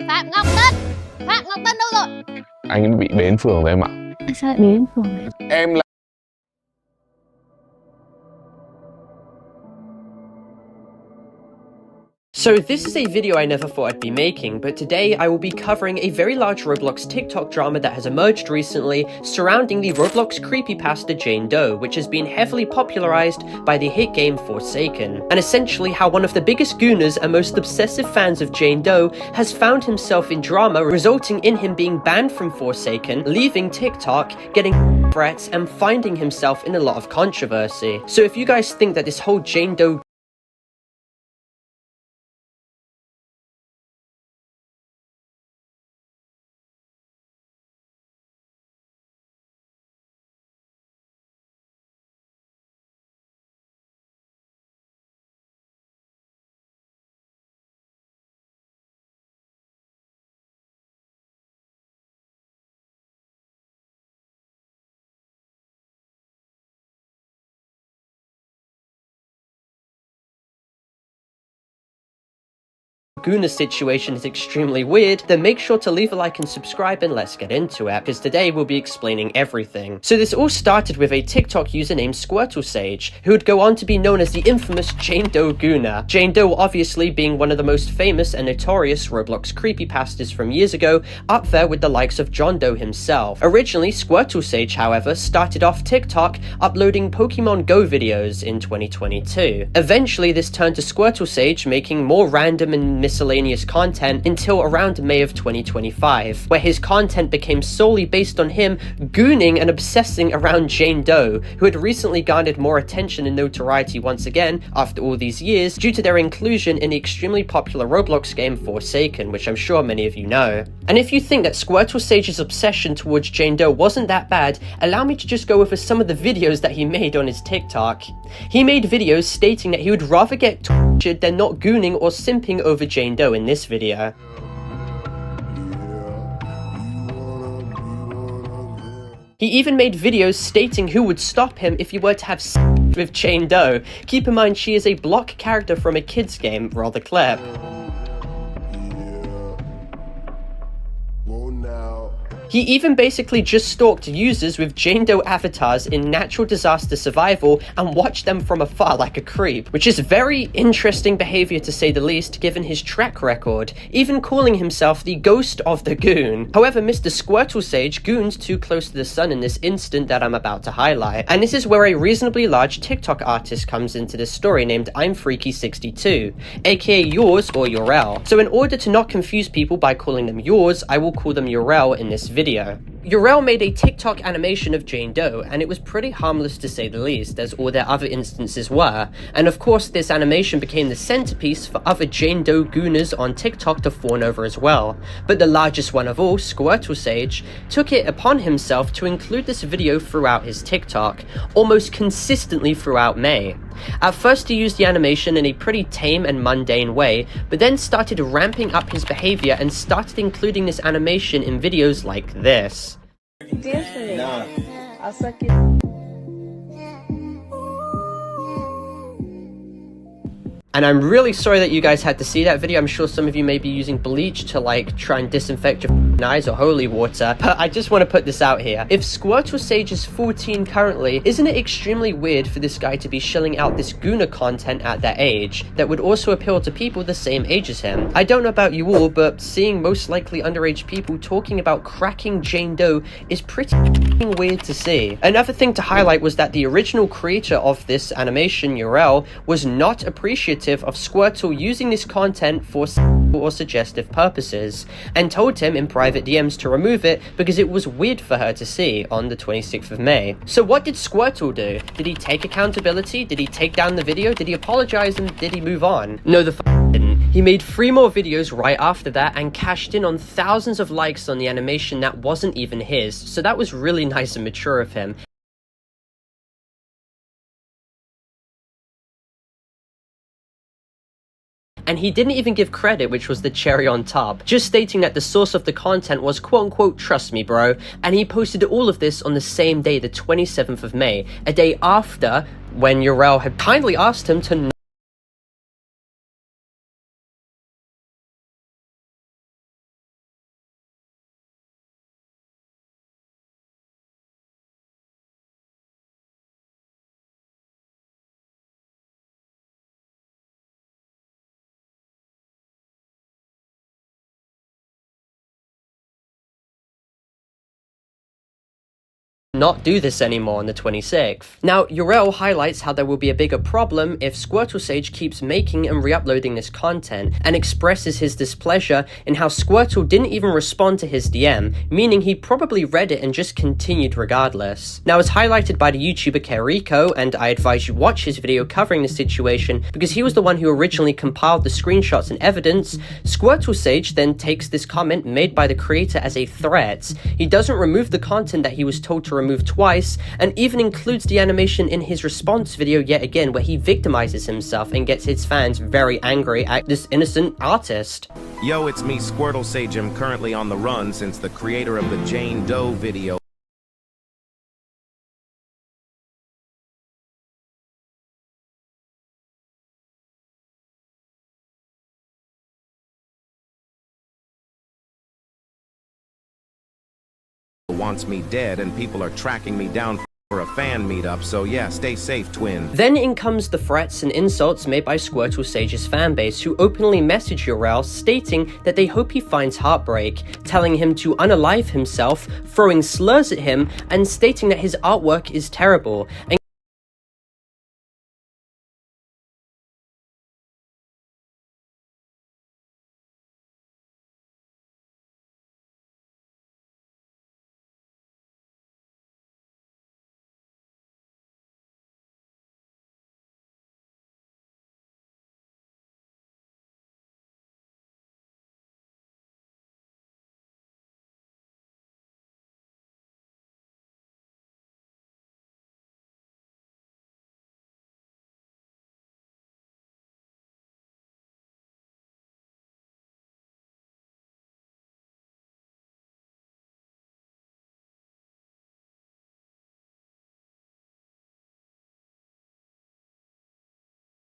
Phạm Ngọc Tân. Phạm Ngọc Tân đâu rồi? Anh bị bến phường rồi em ạ. Sao lại đến phường này? Em là So this is a video I never thought I'd be making, but today I will be covering a very large Roblox TikTok drama that has emerged recently surrounding the Roblox creepypasta Jane Doe, which has been heavily popularized by the hit game Forsaken, and essentially how one of the biggest gooners and most obsessive fans of Jane Doe has found himself in drama, resulting in him being banned from Forsaken, leaving TikTok, getting threats, and finding himself in a lot of controversy. So if you guys think that this whole Jane Doe Gooner situation is extremely weird, then make sure to leave a like and subscribe and let's get into it, because today we'll be explaining everything. So this all started with a TikTok user named SquirtleSage, who would go on to be known as the infamous Jane Doe Gooner. Jane Doe obviously being one of the most famous and notorious Roblox creepypastas from years ago, up there with the likes of John Doe himself. Originally, SquirtleSage, however, started off TikTok uploading Pokemon Go videos in 2022. Eventually, this turned to SquirtleSage making more random and miscellaneous content until around May of 2025, where his content became solely based on him gooning and obsessing around Jane Doe, who had recently garnered more attention and notoriety once again after all these years due to their inclusion in the extremely popular Roblox game Forsaken, which I'm sure many of you know. And if you think that SquirtleSage's obsession towards Jane Doe wasn't that bad, allow me to just go over some of the videos that he made on his TikTok. He made videos stating that he would rather get tortured than not gooning or simping over Jane Doe in this video. He even made videos stating who would stop him if he were to have sex with Jane Doe. Keep in mind she is a block character from a kids game, roll the clip. He even basically just stalked users with Jane Doe avatars in natural disaster survival and watched them from afar like a creep, which is very interesting behavior to say the least given his track record, even calling himself the ghost of the goon. However, Mr. SquirtleSage goons too close to the sun in this instant that I'm about to highlight, and this is where a reasonably large TikTok artist comes into this story named I'mFreaky62, aka yours or Urel. So in order to not confuse people by calling them yours, I will call them Urel in this video. Urel made a TikTok animation of Jane Doe, and it was pretty harmless to say the least, as all their other instances were, and of course this animation became the centerpiece for other Jane Doe gooners on TikTok to fawn over as well. But the largest one of all, SquirtleSage, took it upon himself to include this video throughout his TikTok, almost consistently throughout May. At first he used the animation in a pretty tame and mundane way, but then started ramping up his behavior and started including this animation in videos like this. Dance for me. Nah. I'll suck it. And I'm really sorry that you guys had to see that video. I'm sure some of you may be using bleach to like try and disinfect your eyes or holy water, but I just want to put this out here. If SquirtleSage is 14 currently, isn't it extremely weird for this guy to be shelling out this gooner content at that age that would also appeal to people the same age as him? I don't know about you all, but seeing most likely underage people talking about cracking Jane Doe is pretty weird to see. Another thing to highlight was that the original creator of this animation, Urel, was not appreciative of Squirtle using this content for or suggestive purposes, and told him in private DMs to remove it because it was weird for her to see on the 26th of May. So what did Squirtle do? Did he take accountability? Did he take down the video? Did he apologize and did he move on? No, the didn't. He made 3 more videos right after that and cashed in on thousands of likes on the animation that wasn't even his, so that was really nice and mature of him. And he didn't even give credit, which was the cherry on top, just stating that the source of the content was quote-unquote trust me bro, and he posted all of this on the same day, the 27th of May, a day after when Urel had kindly asked him to not do this anymore on the 26th. Now, Urel highlights how there will be a bigger problem if Squirtle Sage keeps making and re-uploading this content, and expresses his displeasure in how Squirtle didn't even respond to his DM, meaning he probably read it and just continued regardless. Now, as highlighted by the YouTuber Keriko, and I advise you watch his video covering the situation because he was the one who originally compiled the screenshots and evidence, Squirtle Sage then takes this comment made by the creator as a threat. He doesn't remove the content that he was told to remove twice, and even includes the animation in his response video yet again, where he victimizes himself and gets his fans very angry at this innocent artist. Yo, it's me, Squirtle Sage. I'm currently on the run since the creator of the Jane Doe video wants me dead, and people are tracking me down for a fan meetup, so yeah, stay safe, twin. Then in comes the threats and insults made by Squirtle Sage's fanbase, who openly message Urel stating that they hope he finds heartbreak, telling him to unalive himself, throwing slurs at him, and stating that his artwork is terrible.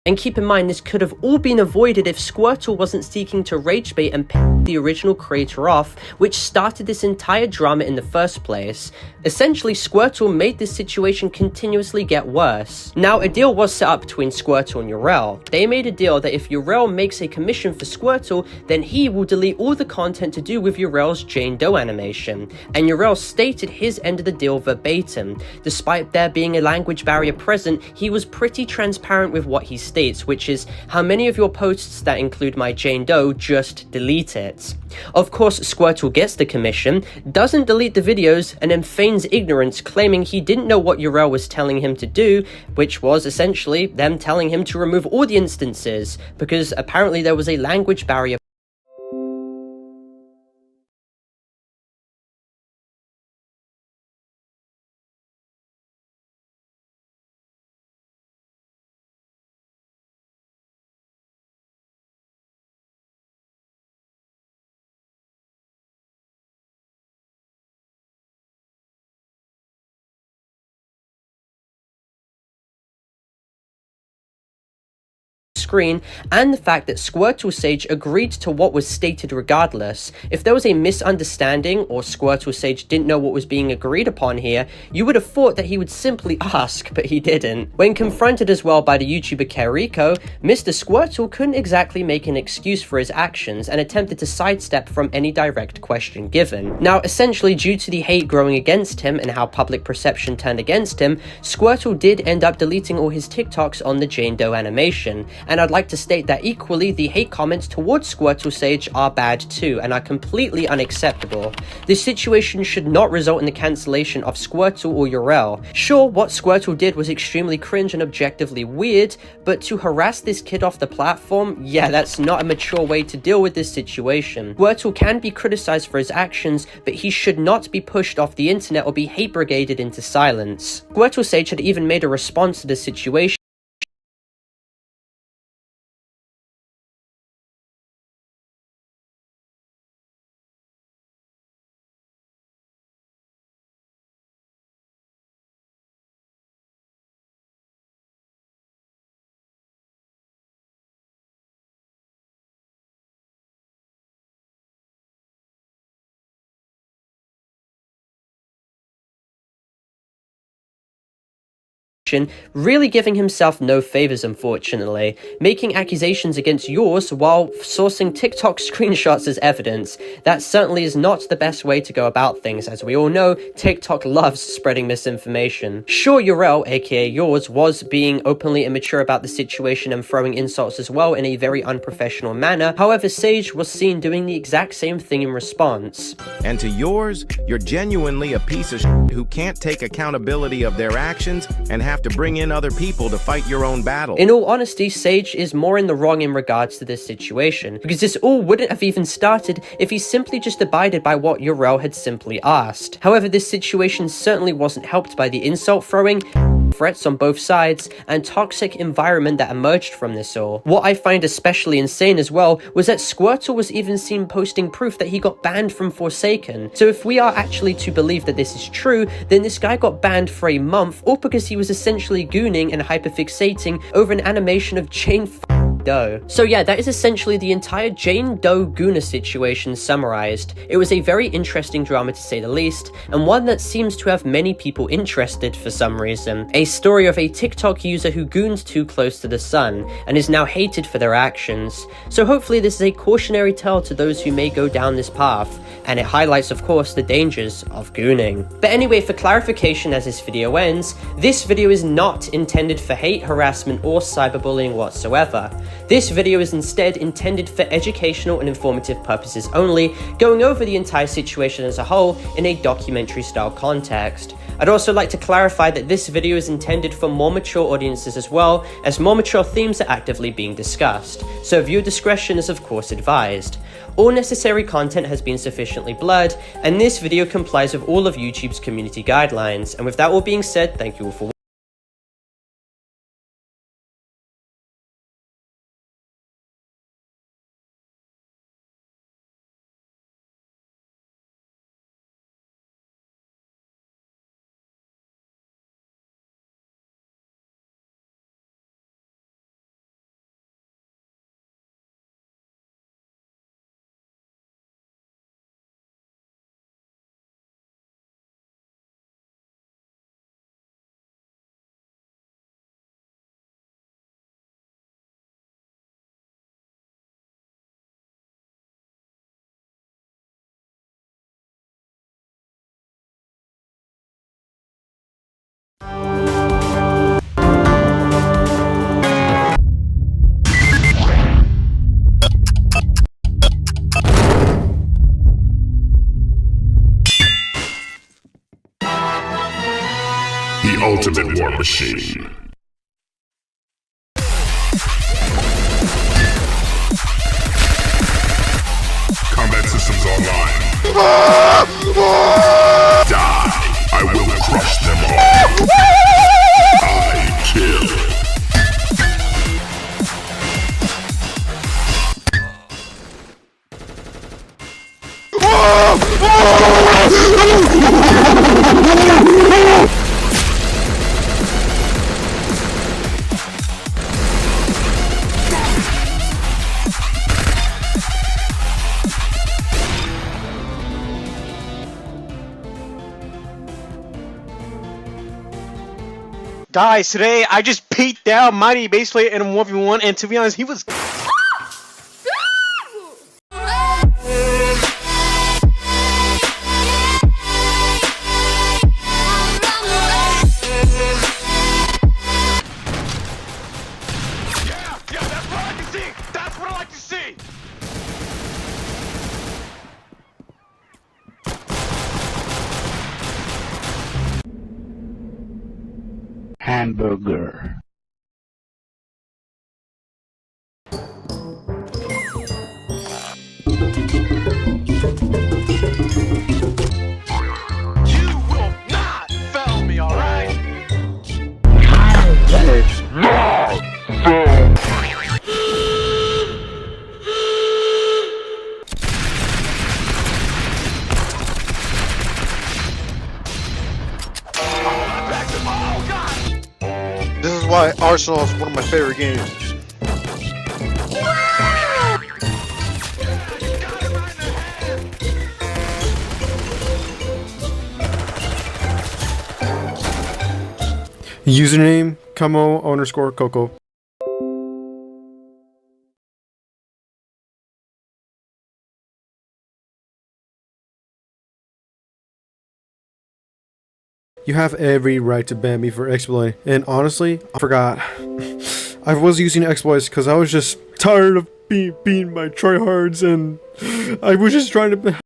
And keep in mind, this could have all been avoided if Squirtle wasn't seeking to ragebait and piss the original creator off, which started this entire drama in the first place. Essentially, Squirtle made this situation continuously get worse. Now, a deal was set up between Squirtle and Urel. They made a deal that if Urel makes a commission for Squirtle, then he will delete all the content to do with Urel's Jane Doe animation. And Urel stated his end of the deal verbatim. Despite there being a language barrier present, he was pretty transparent with what he states, which is, how many of your posts that include my Jane Doe, just delete it. Of course, Squirtle gets the commission, doesn't delete the videos, and then feigns ignorance, claiming he didn't know what Urel was telling him to do, which was essentially them telling him to remove all the instances, because apparently there was a language barrier screen, and the fact that Squirtle Sage agreed to what was stated regardless. If there was a misunderstanding, or Squirtle Sage didn't know what was being agreed upon here, you would have thought that he would simply ask, but he didn't. When confronted as well by the YouTuber Keriko, Mr. Squirtle couldn't exactly make an excuse for his actions, and attempted to sidestep from any direct question given. Now, essentially, due to the hate growing against him and how public perception turned against him, Squirtle did end up deleting all his TikToks on the Jane Doe animation, and I'd like to state that equally, the hate comments towards Squirtle Sage are bad too, and are completely unacceptable. This situation should not result in the cancellation of Squirtle or Urel. Sure, what Squirtle did was extremely cringe and objectively weird, but to harass this kid off the platform, yeah, that's not a mature way to deal with this situation. Squirtle can be criticized for his actions, but he should not be pushed off the internet or be hate brigaded into silence. Squirtle Sage had even made a response to the situation, really giving himself no favors, unfortunately, making accusations against yours while sourcing TikTok screenshots as evidence. That certainly is not the best way to go about things. As we all know, TikTok loves spreading misinformation. Sure, Urel, aka yours, was being openly immature about the situation and throwing insults as well in a very unprofessional manner. However, Sage was seen doing the exact same thing in response. And to yours, you're genuinely a piece of who can't take accountability of their actions and have to bring in other people to fight your own battle. In all honesty, Sage is more in the wrong in regards to this situation, because this all wouldn't have even started if he simply just abided by what Urel had simply asked. However, this situation certainly wasn't helped by the insult throwing, threats on both sides, and toxic environment that emerged from this all. What I find especially insane as well was that Squirtle was even seen posting proof that he got banned from Forsaken. So if we are actually to believe that this is true, then this guy got banned for a month, all because he was essentially gooning and hyperfixating over an animation of Jane Doe. So yeah, that is essentially the entire Jane Doe Gooner situation summarized. It was a very interesting drama to say the least, and one that seems to have many people interested for some reason. A story of a TikTok user who gooned too close to the sun, and is now hated for their actions. So hopefully this is a cautionary tale to those who may go down this path, and it highlights of course the dangers of gooning. But anyway, for clarification as this video ends, this video is not intended for hate, harassment, or cyberbullying whatsoever. This video is instead intended for educational and informative purposes only, going over the entire situation as a whole in a documentary style context. I'd also like to clarify that this video is intended for more mature audiences as well, as more mature themes are actively being discussed, so viewer discretion is of course advised. All necessary content has been sufficiently blurred, and this video complies with all of YouTube's community guidelines. And with that all being said, thank you all for watching. The ultimate war machine. Combat systems online. Die. I will crush them all. I kill. Guys, today I just beat down Mighty basically in a 1v1, and to be honest, he was... Hamburger. You will not fail me, alright? This is why Arsenal is one of my favorite games. Username, Camo_Coco. You have every right to ban me for exploiting. And honestly, I forgot. I was using exploits because I was just tired of being beaten by tryhards, and I was just trying to